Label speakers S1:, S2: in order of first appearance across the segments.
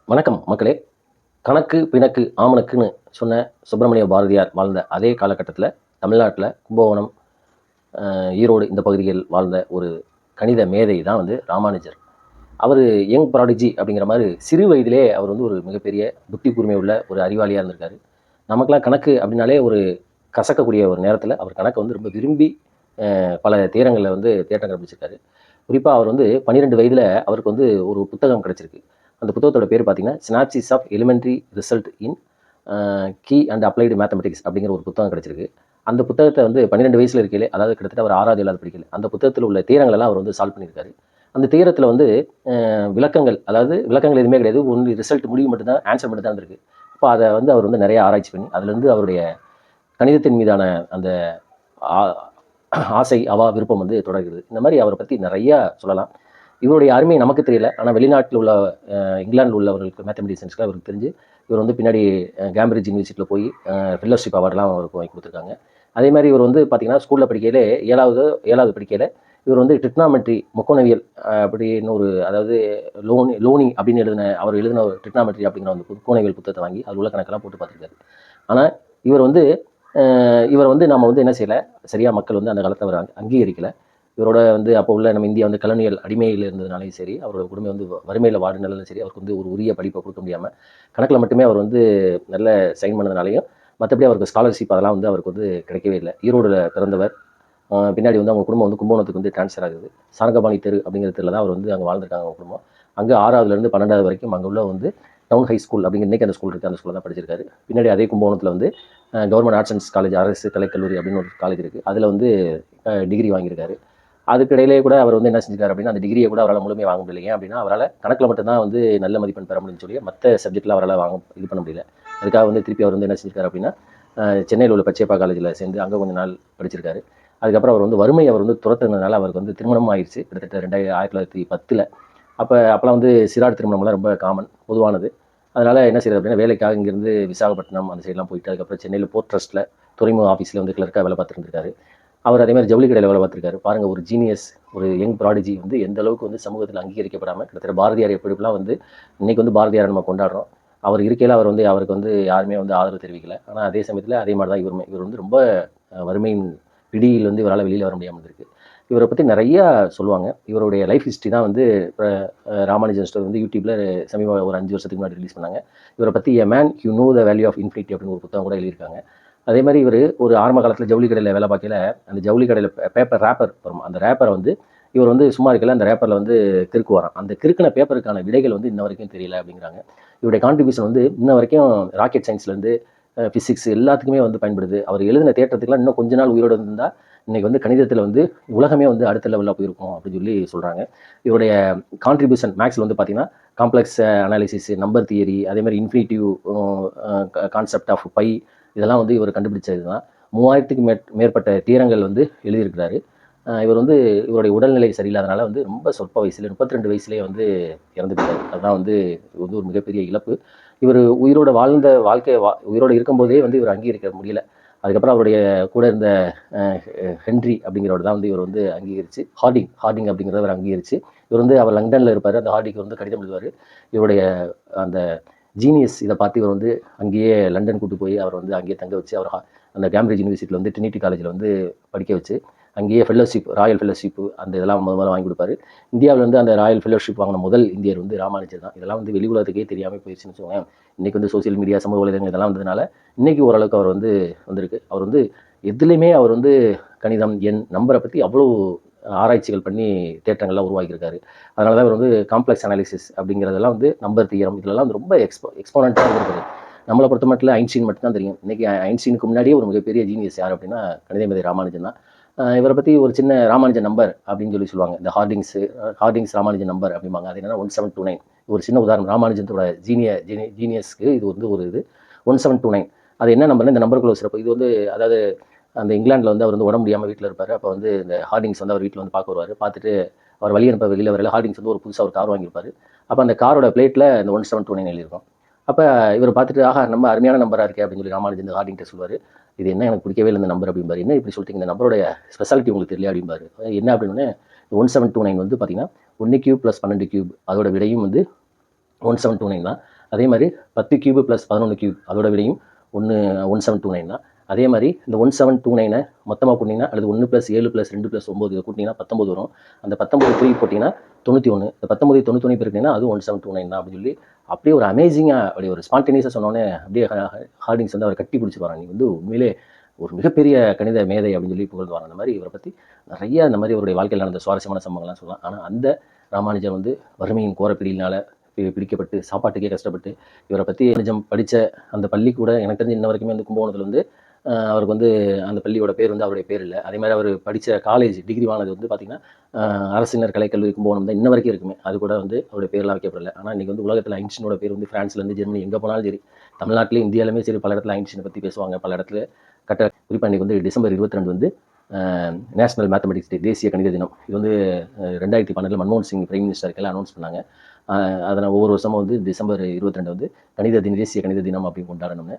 S1: வணக்கம் மக்களே. கணக்கு பிணக்கு ஆமணக்குன்னு சொன்ன சுப்பிரமணிய பாரதியார் வாழ்ந்த அதே காலகட்டத்தில் தமிழ்நாட்டில் கும்பகோணம், ஈரோடு இந்த பகுதிகள் வாழ்ந்த ஒரு கணித மேதை தான் ராமானுஜர். அவர் யங் ப்ராடிஜி அப்படிங்கிற மாதிரி சிறு வயதிலே அவர் ஒரு மிகப்பெரிய புத்தி கூர்மை உள்ள ஒரு அறிவாளியாக இருந்திருக்காரு. நமக்கெல்லாம் கணக்கு அப்படின்னாலே ஒரு கசக்கக்கூடிய ஒரு நேரத்தில் அவர் கணக்கை ரொம்ப விரும்பி பல தேட்டங்களை தேட்டம் கண்டுபிடிச்சிருக்காரு. குறிப்பாக அவர் 12 வயதில் அவருக்கு ஒரு புத்தகம் கிடைச்சிருக்கு. அந்த புத்தகத்தோட பேர் பார்த்தீங்கன்னா synopsis of elementary result in key and applied mathematics அப்படிங்கிற ஒரு புத்தகம் கிடைச்சிருக்கு. அந்த புத்தகத்தை 12 வயசில் இருக்கையிலே, அதாவது கிட்டத்தட்ட ஒரு 6வது 7வது படிக்கல, அந்த புத்தகத்தில் உள்ள தீரங்களெல்லாம் அவர் சால்வ் பண்ணியிருக்காரு. அந்த தீரத்தில் விளக்கங்கள், அதாவது விளக்கங்கள் எதுவுமே கிடையாது, ஒன்லி ரிசல்ட் முடிவு மட்டும்தான், ஆன்சர் மட்டும் தான் இருக்குது. அப்போ அதை அவர் நிறைய ஆராய்ச்சி பண்ணி அதுலேருந்து அவருடைய கணிதத்தின் மீதான அந்த ஆசை, விருப்பம் தொடர்கிறது. இந்த மாதிரி அவரை பற்றி நிறையா சொல்லலாம். இவருடைய அருமை நமக்கு தெரியல, ஆனால் வெளிநாட்டில் உள்ள இங்கிலாந்தில் உள்ளவர்களுக்கு மேத்தமெட்டிஷியன்ஸ்க்கு அவருக்கு தெரிஞ்சு இவர் பின்னாடி கேம்பிரிட்ஜ் யூனிவர்சிட்டியில் போய் ஃபெல்லோஷிப் அவார்டெலாம் அவருக்கு வாங்கி கொடுத்துருக்காங்க. அதே மாதிரி இவர் பார்த்தீங்கன்னா ஸ்கூலில் படிக்கையிலே ஏழாவது படிக்கையில் இவர் ட்ரிக்னாமெட்ரி, முக்கோணவியல் அப்படின்னு அதாவது லோனி அப்படின்னு அவர் எழுதின ட்ரிக்னாமெட்ரி அப்படிங்கிற முக்கோணவியல் புத்தகத்தை வாங்கி அது உள்ள கணக்கெல்லாம் போட்டு பார்த்துருக்காரு. ஆனால் இவர் நம்ம என்ன செய்யலை, சரியாக மக்கள் அந்த காலத்தில் அவர் அங்கீகரிக்கலை. இவரோட அப்போ உள்ள நம்ம இந்தியா கலனியல் அடிமையில் இருந்ததுனாலையும் சரி, அவரோட குடும்பம் வறுமையில் வாடினாலும் சரி, அவருக்கு ஒரு உரிய படிப்பை கொடுக்க முடியாமல் கணக்கில் மட்டுமே அவர் நல்ல சைன் பண்ணதுனாலையும், மற்றபடி அவருக்கு ஸ்காலர்ஷிப் அதெல்லாம் அவருக்கு கிடைக்கவே இல்லை. ஈரோடில் பிறந்தவர். பின்னாடி அவங்க குடும்பம் கும்பகோணத்துக்கு ட்ரான்ஸ்ஃபர் ஆகுது. சாரங்கபாணி தெரு அப்படிங்கிற தெருவில் தான் அவர் அங்கே வாழ்ந்துருக்காங்க. அவங்க குடும்பம் அங்கே 6வதுலேருந்து 12வது வரைக்கும் அங்கே உள்ள டவுன் ஹை ஸ்கூல் அப்படிங்கிற இன்றைக்கி அந்த ஸ்கூல் இருக்குது, அந்த ஸ்கூலில் தான் படிச்சிருக்காரு. பின்னாடி அதே கும்பகோணத்தில் கவர்மெண்ட் ஆர்ட்ஸ் அண்ட் காலேஜ், அரசு கலைக்கல்லூரி அப்படின்னு ஒரு காலேஜ் இருக்குது, அதில் டிகிரி வாங்கியிருக்காரு. அதுக்கிடையிலே கூட அவர் என்ன செஞ்சிருக்காரு அப்படின்னா, அந்த டிகிரியை கூட அவரால் முழுமையாக வாங்க முடியலைங்க. அப்படின்னா அவரால் கணக்கில் மட்டும்தான் நல்ல மதிப்பெண் பெற முடியும்னு சொல்லி மற்ற சப்ஜெக்டில் அவரால் இது பண்ண முடியல. அதுக்காக திருப்பி அவர் என்ன செஞ்சிருக்காரு அப்படின்னா, சென்னையில் உள்ள பச்சையப்பா காலேஜில் சேர்ந்து அங்கே கொஞ்ச நாள் படிச்சிருக்காரு. அதுக்கப்புறம் அவர் வறுமை அவர் துரத்துனதுனால அவருக்கு திருமணம் ஆயிடுச்சு, கிட்டத்தட்ட 1910. அப்போலாம் சிறார் திருமணம்லாம் ரொம்ப காமன், பொதுவானது. அதனால் என்ன செய்யறது அப்படின்னா, வேலைக்காக இங்கேருந்து விசாகப்பட்டினம் அந்த சைட்லாம் போயிட்டு, அதுக்கப்புறம் சென்னையில் போர்ட் ட்ரஸ்ட்டில் துறைமுக ஆஃபீஸில் கிளர்க்காக வேலை பார்த்துருந்துருக்காரு. அவர் அதே மாதிரி ஜவுளி கடையில் வேலை பார்த்துருக்காரு. பாருங்கள், ஒரு ஜீனியஸ், ஒரு யங் ப்ராடிஜி எந்த அளவுக்கு சமூகத்தில் அங்கீகரிக்கப்படாமல், கிட்டத்தட்ட பாரதியார் எப்படிலாம் இன்றைக்கி பாரதியாரை நம்ம கொண்டாடுறோம். அவர் இருக்கையில் அவர் அவருக்கு யாருமே ஆதரவு தெரிவிக்கலை. ஆனால் அதே சமயத்தில் அதே மாதிரி தான் இவர் ரொம்ப வறுமையின் பிடியில் இவரால் வெளியில் வர முடியாமல் இருக்கு. இவரை பற்றி நிறையா சொல்லுவாங்க. இவருடைய லைஃப் ஹிஸ்ட்ரி தான் இப்போ ராமானுஜன் ஸ்டோரி யூடியூப்பில் சமீப ஒரு 5 வருஷத்துக்கு முன்னாடி ரிலீஸ் பண்ணாங்க. இவரை பற்றி a man you know the value of infinity அப்படின்னு ஒரு புத்தகம் கூட எழுதியிருக்காங்க. அதே மாதிரி இவர் ஒரு ஆரம்ப காலத்தில் ஜவுளி கடையில் வேலை பார்க்கல, அந்த ஜவுளி கடையில் பேப்பர் ரேப்பர் வரும், அந்த ரேப்பரை இவர் சும்மா இருக்கல, அந்த ரேப்பரில் கிறுக்கு வரான். அந்த கிறுக்கின பேப்பருக்கான விடைகள் இன்ன வரைக்கும் தெரியல அப்படிங்கிறாங்க. இவருடைய கான்ட்ரிபியூஷன் இன்ன வரைக்கும் ராக்கெட் சயின்ஸ்லேருந்து ஃபிசிக்ஸ் எல்லாத்துக்குமே பயன்படுது. அவர் எழுதின தேட்டத்துக்குலாம் இன்னும் கொஞ்ச நாள் உயிரோடு இருந்தால் இன்றைக்கி கணிதத்தில் உலகமே அடுத்த லெவலில் போயிருக்கும் அப்படின்னு சொல்லி சொல்கிறாங்க. இவருடைய கான்ட்ரிபியூஷன் மேக்ஸில் பார்த்தீங்கன்னா காம்ப்ளெக்ஸ் அனாலிசிஸ், நம்பர் தியரி, அதே மாதிரி இன்ஃபினிட்டிவ் கான்செப்ட் ஆஃப் பை, இதெல்லாம் இவர் கண்டுபிடிச்சது தான். 3000க்கும் மேற்பட்ட தீரங்கள் எழுதியிருக்கிறாரு. இவர் இவருடைய உடல்நிலை சரியில்லாதனால ரொம்ப சொற்ப வயசில் 32 வயசுலேயே இறந்துட்டார். அதுதான் ஒரு மிகப்பெரிய இழப்பு. இவர் உயிரோட வாழ்ந்த உயிரோடு இருக்கும்போதே இவர் அங்கீகரிக்க முடியல. அதுக்கப்புறம் அவருடைய கூட இருந்த ஹென்றி அப்படிங்கிறவர் தான் இவர் அங்கீகரித்து, ஹார்டிங் அப்படிங்கிறவர் அங்கீகரித்து, இவர் அவர் லண்டனில் இருப்பார். அந்த ஹார்டிங்க்கு கடிதம் எழுதுவார். இவருடைய அந்த ஜீனியஸ் இதை பார்த்து இவர் அங்கேயே லண்டன் கூட்டு போய் அவர் அங்கேயே தங்க வச்சு, அவர் அந்த கேம்பிரிட்ஜ் யூனிவர்சிட்டியில் ட்ரினிட்டி காலேஜில் படிக்க வச்சு, அங்கேயே ஃபெல்லோஷிப், ராயல் ஃபெல்லோஷிப் அந்த இதெல்லாம் முதல்ல வாங்கி கொடுப்பாரு. இந்தியாவில் அந்த ராயல் ஃபெல்லோஷிப் வாங்கின முதல் இந்தியர் ராமானுஜர் தான். இதெல்லாம் வெளி உலகத்துக்கே தெரியாமல் போயிடுச்சுன்னு வச்சுக்கோங்க. இன்றைக்கி சோசியல் மீடியா, சமூக வலைதளங்கள் இதெல்லாம் வந்ததுனால இன்றைக்கி ஓரளவுக்கு அவர் வந்திருக்கு. அவர் எதுலேயுமே அவர் கணிதம், எண், நம்பரை பற்றி அவ்வளோ ஆராய்ச்சிகள் பண்ணி தேட்டங்கள்லாம் உருவாக்கியிருக்காரு. அதனால தான் இவர் காம்ப்ளெக்ஸ் அனாலிசிஸ் அப்படிங்கிறதெல்லாம் நம்பர் தியரம் இதெல்லாம் ரொம்ப எக்ஸ்போனண்ட்டாக இருந்திருக்காரு. நம்மளை பொறுத்த மட்டும் ஐன்ஸ்டீன் மட்டும் தான் தெரியும். இன்றைக்கி ஐன்ஸ்டீனுக்கு முன்னாடியே ஒரு மிகப்பெரிய ஜீனியஸ் யார் அப்படின்னா கணித மேதை ராமானுஜன் தான். இவரை பற்றி ஒரு சின்ன ராமானுஜன் நம்பர் அப்படின்னு சொல்லுவாங்க. இந்த ஹார்டிங்ஸ் ராமானுஜன் நம்பர் அப்படிம்பாங்க. அது என்னன்னா 1729. ஒரு சின்ன உதாரணம், ராமானுஜனோட ஜீனியஸ்க்கு இது ஒரு இது 1729. அது என்ன நம்பர்னா, இந்த நம்பருக்குள்ள சிறப்பு. இது அதாவது அந்த இங்கிலாந்தில் அவர் உடம்பு முடியாமல் வீட்டில் இருப்பார். அப்போ இந்த ஹார்டிங்ஸ் அவர் வீட்டில் பார்க்க வருவார். பார்த்துட்டு அவர் வழி அனுப்ப வெளியில் வரல. ஹார்டிங்ஸ் ஒரு புதுசாக ஒரு கார் வாங்கியிருப்பார். அப்போ அந்த காரோட பிளேட்டில் இந்த 1729 எழுதியிருக்கும். அப்போ இவர் பார்த்துட்டு, ஆஹா, நம்ம அருமையான நம்பராக இருக்கே அப்படின்னு சொல்லி ராமானுஜன் ஹார்டிங்கிட்ட சொல்லுவார். இது என்ன, எனக்கு பிடிக்கவே இல்லை இந்த நம்பர் அப்படிம்பாரு. என்ன இப்படி சொல்லிட்டீங்க, இந்த நம்பரோட ஸ்பெஷாலிட்டி உங்களுக்கு தெரியல அப்படிம்பாரு. என்ன அப்படின்னு 1729 பார்த்தீங்கன்னா 1³ + 12³ அதோட விடையும் 1729 தான். அதே மாதிரி 10 கியூப் ப்ளஸ் 11 கியூப் அதோட விடையும் 1729 தான். அதே மாதிரி இந்த 1729 மொத்தமாக கூட்டிங்கன்னா அல்லது 1 + 7 + 2 + 9 இதை கூட்டிங்கன்னா 19 வரும். அந்த 19 குறி போட்டிங்கன்னா 91. இந்த 19 91 பெருக்கினீங்கன்னா அது 1729 தான் அப்படின்னு சொல்லி அப்படியே ஒரு அமேசிங்காக அப்படியே ஒரு ஸ்பான்டேனியஸாக சொன்னோன்னே அப்படியே ஹார்டிங்ஸ் வந்து அவர் கட்டி பிடிச்சிருவாங்க. நீ வந்து உண்மையிலே ஒரு மிகப்பெரிய கணித மேதை அப்படின்னு சொல்லி புகழ்வாங்க. அந்த மாதிரி இவரை பற்றி நிறைய இந்த மாதிரி அவருடைய வாழ்க்கையில் நடந்த சுவாரஸ்யமான சம்பவங்கள்லாம் சொல்லலாம். ஆனால் அந்த ராமானுஜர் வந்து வறுமையின் கோரப்பிடியினால பிடிக்கப்பட்டு சாப்பாட்டுக்கே கஷ்டப்பட்டு இவரை பற்றி ராமானுஜம் படித்த அந்த பள்ளி கூட எனக்கு தெரிஞ்சு இன்ன வரைக்குமே வந்து கும்பகோணத்தில் வந்து அவருக்கு வந்து அந்த பள்ளியோட பேர் வந்து அவருடைய பேர் இல்லை. அதே மாதிரி அவர் படித்த காலேஜ் டிகிரி வாங்கினது வந்து பார்த்திங்கன்னா அரசினர் கலைக்கல்லூரி கும்பகோணம் தான் இன்ன வரைக்கும் இருக்குமே. அது கூட வந்து அவருடைய பேர்லாம் வைக்கப்படலை. ஆனால் இன்றைக்கி வந்து உலகத்தில் ஐன்ஸ்டீனோட பேர் வந்து ஃப்ரான்ஸ்லேருந்து ஜெர்மனி எங்கே போனாலும் சரி, தமிழ்நாட்டிலே இந்தியாவிலுமே சரி பல இடத்துல ஐன்ஸ்டீனை பற்றி பேசுவாங்க. பல இடத்துல குறிப்பாக இன்றைக்கி வந்து டிசம்பர் 22 வந்து நேஷனல் மேத்தமெட்டிக்ஸ் டே, தேசிய கணித தினம். இது வந்து 2012 மன்மோகன் சிங் பிரைம் மினிஸ்டருக்கெல்லாம் அனௌன்ஸ் பண்ணாங்க. அதை ஒவ்வொரு வருஷமும் வந்து டிசம்பர் 22 வந்து தேசிய கணித தினம் அப்படின்னு கொண்டாடணும்னு.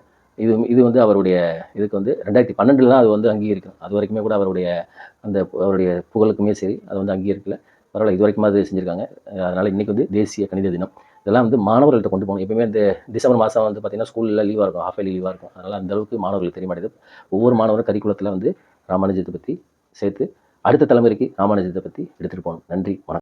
S1: இது வந்து அவருடைய இதுக்கு வந்து 2012 தான் அது வந்து அங்கீகரிக்கும். அது வரைக்குமே கூட அவருடைய புகழுக்குமே சரி அது வந்து அங்கீகரிக்கல. பரவாயில்ல, இது வரைக்கும் அது செஞ்சுருக்காங்க. அதனால் இன்றைக்கி வந்து தேசிய கணித தினம். இதெல்லாம் வந்து மாணவர்கள்ட்ட கொண்டு போகணும். எப்பவுமே இந்த டிசம்பர் மாதம் வந்து பார்த்திங்கன்னா ஸ்கூலில் லீவாக இருக்கும், ஹாஃப் இயர்லி லீவாக இருக்கும். அதனால் அந்தளவுக்கு மாணவர்களுக்கு தெரிய மாட்டேது. ஒவ்வொரு மாணவரும் கரிக்குலத்தில் வந்து ராமானுஜத்தை பற்றி சேர்த்து அடுத்த தலைமுறைக்கு ராமானுஜத்தை பற்றி எடுத்துகிட்டு போகணும். நன்றி, வணக்கம்.